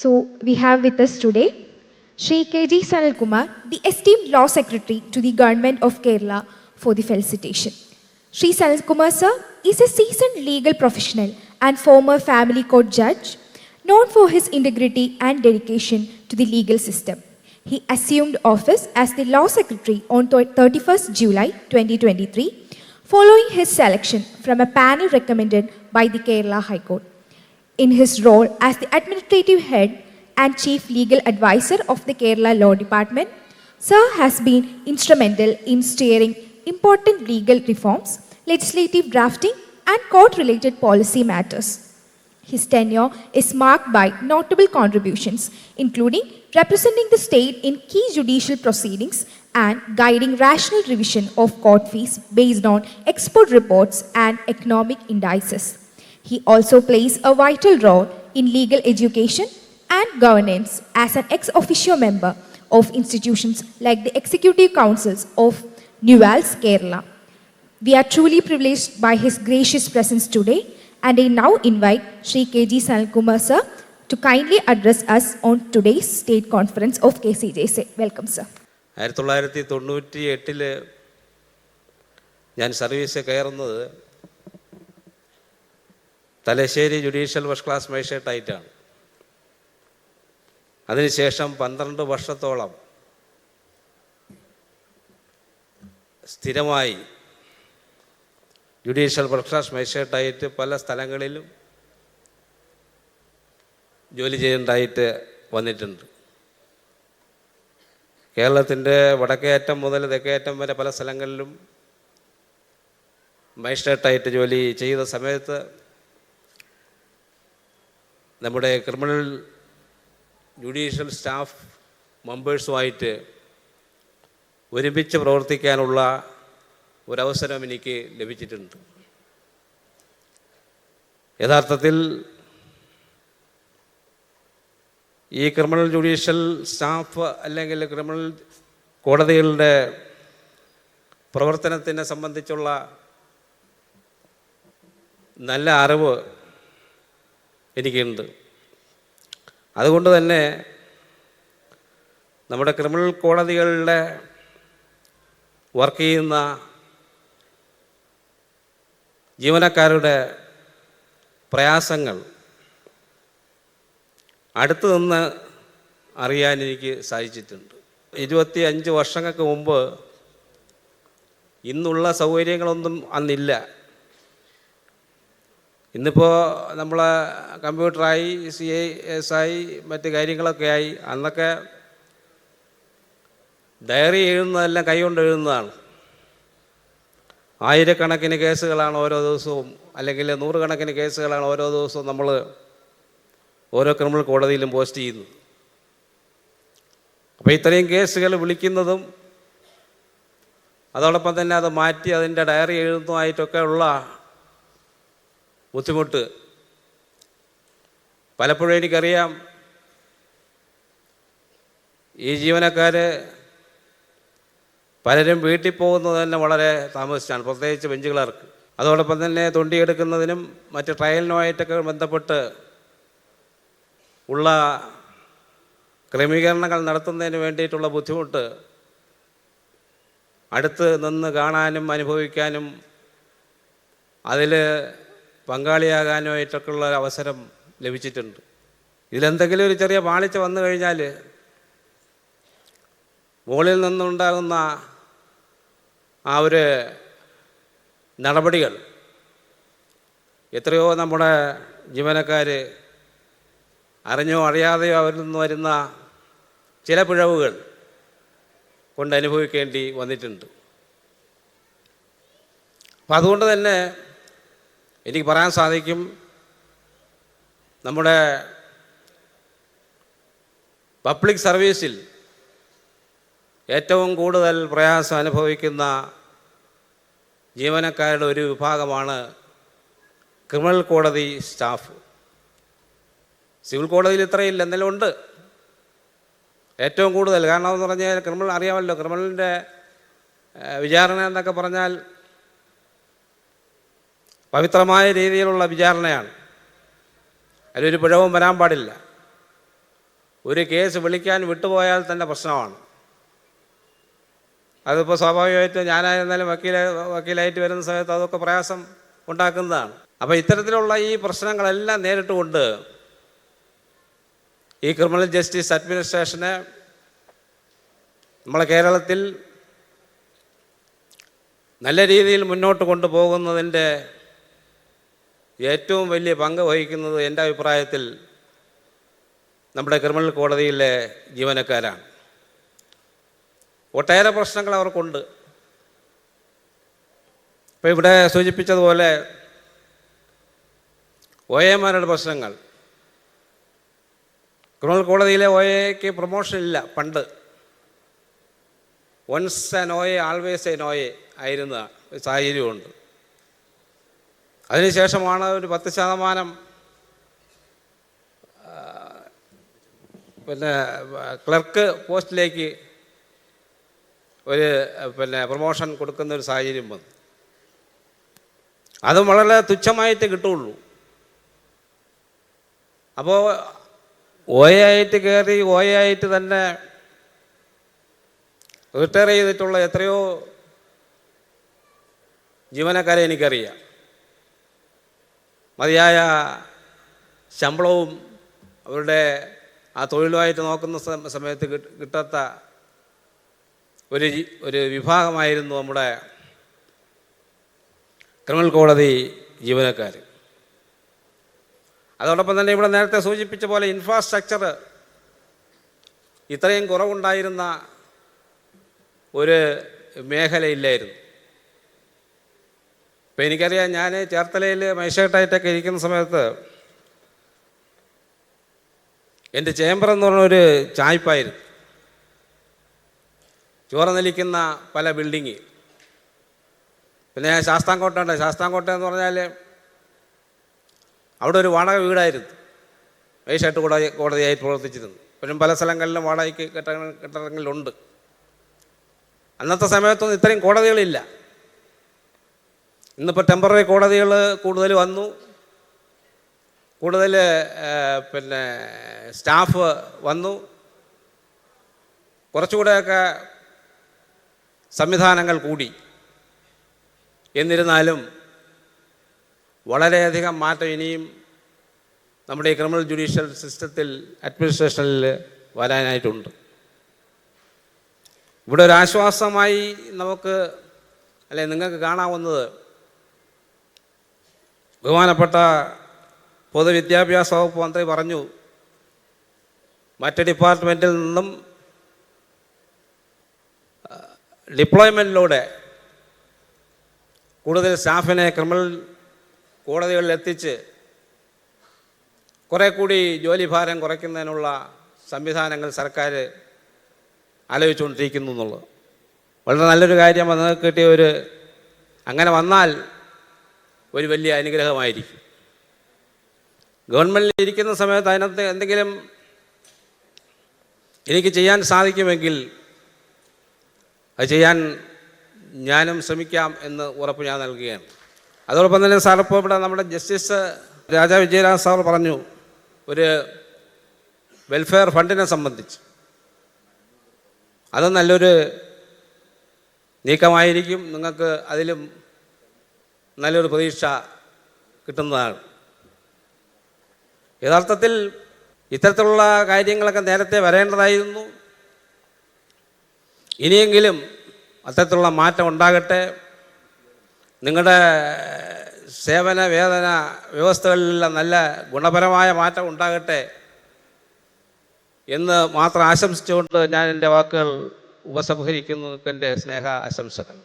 So we have with us today Shri K.G. Sanal Kumar, the esteemed Law Secretary to the Government of Kerala, for the felicitation. Shri Sanal Kumar sir is a seasoned legal professional and former family court judge, known for his integrity and dedication to the legal system. He assumed office as the Law Secretary on 31st July 2023, following his selection from a panel recommended by the Kerala High Court. In his role as the administrative head and chief legal advisor of the Kerala Law Department, Sir has been instrumental in steering important legal reforms, legislative drafting, and court-related policy matters. His tenure is marked by notable contributions, including representing the state in key judicial proceedings and guiding rational revision of court fees based on expert reports and economic indices. He also plays a vital role in legal education and governance as an ex officio member of institutions like the Executive Councils of NUALS, Kerala. We are truly privileged by his gracious presence today, and I now invite Shri K.G. Sanal Kumar sir to kindly address us on today's State Conference of KCJC. Welcome, sir. 1998 ഞാൻ service കയറുന്നത് Thalassery judicial first class മജിസ്ട്രേറ്റായിട്ടാണ്. അതിനുശേഷം 12 വർഷത്തോളം സ്ഥിരമായി judicial first class മജിസ്ട്രേറ്റായിട്ട് പല സ്ഥലങ്ങളിലും ജോലി ചെയ്യേണ്ടതായിട്ട് വന്നിട്ടുണ്ട്. കേരളത്തിൻ്റെ വടക്കേയറ്റം മുതൽ തെക്കേയറ്റം വരെ പല സ്ഥലങ്ങളിലും മജിസ്ട്രേറ്റായിട്ട് ജോലി ചെയ്ത സമയത്ത് നമ്മുടെ ക്രിമിനൽ ജുഡീഷ്യൽ സ്റ്റാഫ് മെമ്പേഴ്സുമായിട്ട് ഒരുമിച്ച് പ്രവർത്തിക്കാനുള്ള ഒരവസരം എനിക്ക് ലഭിച്ചിട്ടുണ്ട്. യഥാർത്ഥത്തിൽ ഈ ക്രിമിനൽ ജുഡീഷ്യൽ സ്റ്റാഫ് അല്ലെങ്കിൽ ക്രിമിനൽ കോടതികളുടെ പ്രവർത്തനത്തിനെ സംബന്ധിച്ചുള്ള നല്ല അറിവ് എനിക്കുണ്ട്. അതുകൊണ്ട് തന്നെ നമ്മുടെ ക്രിമിനൽ കോടതികളിലെ വർക്ക് ചെയ്യുന്ന ജീവനക്കാരുടെ പ്രയാസങ്ങൾ അടുത്തു നിന്ന് അറിയാൻ എനിക്ക് സാധിച്ചിട്ടുണ്ട്. 25 വർഷങ്ങൾക്ക് മുമ്പ് ഇന്നുള്ള സൗകര്യങ്ങളൊന്നും അന്നില്ല. ഇന്നിപ്പോൾ നമ്മൾ കമ്പ്യൂട്ടറായി, CIS ആയി, മറ്റ് കാര്യങ്ങളൊക്കെ ആയി. അന്നൊക്കെ ഡയറി എഴുതുന്നതെല്ലാം കൈകൊണ്ട് എഴുതുന്നതാണ്. ആയിരക്കണക്കിന് കേസുകളാണ് ഓരോ ദിവസവും, അല്ലെങ്കിൽ 100 കണക്കിന് കേസുകളാണ് ഓരോ ദിവസവും നമ്മൾ ഓരോ ക്രിമിനൽ കോടതിയിലും പോസ്റ്റ് ചെയ്യുന്നത്. അപ്പോൾ ഇത്രയും കേസുകൾ വിളിക്കുന്നതും അതോടൊപ്പം തന്നെ അത് മാറ്റി അതിൻ്റെ ഡയറി എഴുതുന്നതുമായിട്ടൊക്കെ ഉള്ള ബുദ്ധിമുട്ട് പലപ്പോഴും എനിക്കറിയാം. ഈ ജീവനക്കാർ പലരും വീട്ടിൽ പോകുന്നത് തന്നെ വളരെ താമസിച്ചാണ്, പ്രത്യേകിച്ച് ബെഞ്ച് ക്ലർക്ക്. അതോടൊപ്പം തന്നെ തൊണ്ടിയെടുക്കുന്നതിനും മറ്റ് ട്രയലിനുമായിട്ടൊക്കെ ബന്ധപ്പെട്ട് ഉള്ള ക്രമീകരണങ്ങൾ നടത്തുന്നതിന് വേണ്ടിയിട്ടുള്ള ബുദ്ധിമുട്ട് അടുത്ത് നിന്ന് കാണാനും അനുഭവിക്കാനും അതിൽ പങ്കാളിയാകാനുമായിട്ടൊക്കെയുള്ള ഒരു അവസരം ലഭിച്ചിട്ടുണ്ട്. ഇതിലെന്തെങ്കിലും ഒരു ചെറിയ പാളിച്ച വന്നു കഴിഞ്ഞാൽ മുകളിൽ നിന്നുണ്ടാകുന്ന ആ ഒരു നടപടികൾ എത്രയോ നമ്മുടെ ജീവനക്കാർ അറിഞ്ഞോ അറിയാതെയോ അവരിൽ നിന്ന് വരുന്ന ചില പിഴവുകൾ കൊണ്ട് അനുഭവിക്കേണ്ടി വന്നിട്ടുണ്ട്. അപ്പം അതുകൊണ്ട് തന്നെ എനിക്ക് പറയാൻ സാധിക്കും, നമ്മുടെ പബ്ലിക് സർവീസിൽ ഏറ്റവും കൂടുതൽ പ്രയാസം അനുഭവിക്കുന്ന ജീവനക്കാരുടെ ഒരു വിഭാഗമാണ് ക്രിമിനൽ കോടതി സ്റ്റാഫ്. സിവിൽ കോടതിയിൽ ഇത്രയില്ല, എന്തെങ്കിലും ഉണ്ട് ഏറ്റവും കൂടുതൽ. കാരണം എന്ന് പറഞ്ഞാൽ ക്രിമിനൽ അറിയാമല്ലോ, ക്രിമിനലിൻ്റെ വിചാരണ എന്നൊക്കെ പറഞ്ഞാൽ പവിത്രമായ രീതിയിലുള്ള വിചാരണയാണ്. അതിലൊരു പിഴവും വരാൻ പാടില്ല. ഒരു കേസ് വിളിക്കാൻ വിട്ടുപോയാൽ തന്നെ പ്രശ്നമാണ്. അതിപ്പോൾ സ്വാഭാവികമായിട്ട് ഞാനായിരുന്നാലും വക്കീലായിട്ട് വരുന്ന സമയത്ത് അതൊക്കെ പ്രയാസം ഉണ്ടാക്കുന്നതാണ്. അപ്പോൾ ഇത്തരത്തിലുള്ള ഈ പ്രശ്നങ്ങളെല്ലാം നേരിട്ടുകൊണ്ട് ഈ ക്രിമിനൽ ജസ്റ്റിസ് അഡ്മിനിസ്ട്രേഷനെ നമ്മളെ കേരളത്തിൽ നല്ല രീതിയിൽ മുന്നോട്ട് കൊണ്ടുപോകുന്നതിൻ്റെ ഏറ്റവും വലിയ പങ്ക് വഹിക്കുന്നത് എൻ്റെ അഭിപ്രായത്തിൽ നമ്മുടെ ക്രിമിനൽ കോടതിയിലെ ജീവനക്കാരാണ്. ഒട്ടേറെ പ്രശ്നങ്ങൾ അവർക്കുണ്ട്. ഇപ്പോൾ ഇവിടെ സൂചിപ്പിച്ചതുപോലെ OA-മാരുടെ പ്രശ്നങ്ങൾ. ക്രിമിനൽ കോടതിയിലെ OA-ക്ക് പ്രൊമോഷൻ ഇല്ല. പണ്ട് once an OA always an OA ആയിരുന്ന സാഹചര്യമുണ്ട്. അതിനുശേഷമാണ് ഒരു 10% ക്ലർക്ക് പോസ്റ്റിലേക്ക് ഒരു പ്രൊമോഷൻ കൊടുക്കുന്ന ഒരു സാഹചര്യം വന്നു. അതും വളരെ തുച്ഛമായിട്ട് കിട്ടുള്ളൂ. അപ്പോൾ OA ആയിട്ട് കയറി OA ആയിട്ട് തന്നെ റിട്ടയർ ചെയ്തിട്ടുള്ള എത്രയോ ജീവനക്കാരെ എനിക്കറിയാം. മതിയായ ശമ്പളവും അവരുടെ ആ തൊഴിലുമായിട്ട് നോക്കുന്ന സമയത്ത് കിട്ടാത്ത ഒരു വിഭാഗമായിരുന്നു നമ്മുടെ ക്രിമിനൽ കോടതി ജീവനക്കാർ. അതോടൊപ്പം തന്നെ ഇവിടെ നേരത്തെ സൂചിപ്പിച്ച പോലെ ഇൻഫ്രാസ്ട്രക്ചർ ഇത്രയും കുറവുണ്ടായിരുന്ന ഒരു മേഖലയില്ലായിരുന്നു. ഇപ്പം എനിക്കറിയാം, ഞാൻ ചേർത്തലയിൽ മജിസ്ട്രേറ്റായിട്ടൊക്കെ ഇരിക്കുന്ന സമയത്ത് എൻ്റെ ചേംബർ എന്ന് പറഞ്ഞൊരു ചായ്പായിരുന്നു. ചോർന്നൊലിക്കുന്ന പല ബിൽഡിങ്. പിന്നെ ശാസ്താംകോട്ട ഉണ്ട്. ശാസ്താംകോട്ട എന്ന് പറഞ്ഞാൽ അവിടെ ഒരു വീടായിരുന്നു. മജിസ്ട്രേറ്റ് കോടതിയായിട്ട് പ്രവർത്തിച്ചിരുന്നു. പിന്നെ പല സ്ഥലങ്ങളിലും വാടകയ്ക്ക് കെട്ടിടങ്ങളിലുണ്ട്. അന്നത്തെ സമയത്തൊന്നും ഇത്രയും കോടതികളില്ല. ഇന്നിപ്പോൾ ടെമ്പററി കോടതികൾ കൂടുതൽ വന്നു. കൂടുതൽ സ്റ്റാഫ് വന്നു. കുറച്ചുകൂടെയൊക്കെ സംവിധാനങ്ങൾ കൂടി. എന്നിരുന്നാലും വളരെയധികം മാറ്റം ഇനിയും നമ്മുടെ ഈ ക്രിമിനൽ ജുഡീഷ്യൽ സിസ്റ്റത്തിൽ, അഡ്മിനിസ്ട്രേഷനിൽ വരാനായിട്ടുണ്ട്. ഇവിടെ ഒരു ആശ്വാസമായി നിങ്ങൾക്ക് കാണാവുന്നത്, ബഹുമാനപ്പെട്ട പൊതുവിദ്യാഭ്യാസ വകുപ്പ് മന്ത്രി പറഞ്ഞു, മറ്റ് ഡിപ്പാർട്ട്മെൻറ്റിൽ നിന്നും ഡിപ്ലോയ്മെൻറ്റിലൂടെ കൂടുതൽ സ്റ്റാഫിനെ ക്രിമിനൽ കോടതികളിൽ എത്തിച്ച് കുറേ കൂടി ജോലിഭാരം കുറയ്ക്കുന്നതിനുള്ള സംവിധാനങ്ങൾ സർക്കാർ ആലോചിച്ചുകൊണ്ടിരിക്കുന്നു എന്നുള്ളത് വളരെ നല്ലൊരു കാര്യം. അത് കിട്ടിയ അങ്ങനെ വന്നാൽ ഒരു വലിയ അനുഗ്രഹമായിരിക്കും. ഗവൺമെൻറ്റിൽ ഇരിക്കുന്ന സമയത്ത് അതിനകത്ത് എന്തെങ്കിലും എനിക്ക് ചെയ്യാൻ സാധിക്കുമെങ്കിൽ അത് ചെയ്യാൻ ഞാനും ശ്രമിക്കാം എന്ന് ഉറപ്പ് ഞാൻ നൽകുകയാണ്. അതോടൊപ്പം തന്നെ സാർ ഇപ്പോൾ ഇവിടെ നമ്മുടെ ജസ്റ്റിസ് രാജാ വിജയരാജ് സാർ പറഞ്ഞു ഒരു വെൽഫെയർ ഫണ്ടിനെ സംബന്ധിച്ച്. അത് നല്ലൊരു നീക്കമായിരിക്കും. നിങ്ങൾക്ക് അതിലും നല്ലൊരു പ്രതീക്ഷ കിട്ടുന്നതാണ്. യഥാർത്ഥത്തിൽ ഇത്തരത്തിലുള്ള കാര്യങ്ങളൊക്കെ നേരത്തെ വരേണ്ടതായിരുന്നു. ഇനിയെങ്കിലും അത്തരത്തിലുള്ള മാറ്റം ഉണ്ടാകട്ടെ. നിങ്ങളുടെ സേവന വേതന വ്യവസ്ഥകളിലെല്ലാം നല്ല ഗുണപരമായ മാറ്റം ഉണ്ടാകട്ടെ എന്ന് മാത്രം ആശംസിച്ചുകൊണ്ട് ഞാൻ എൻ്റെ വാക്കുകൾ ഉപസംഹരിക്കുന്നു. എൻ്റെ സ്നേഹ ആശംസകൾ.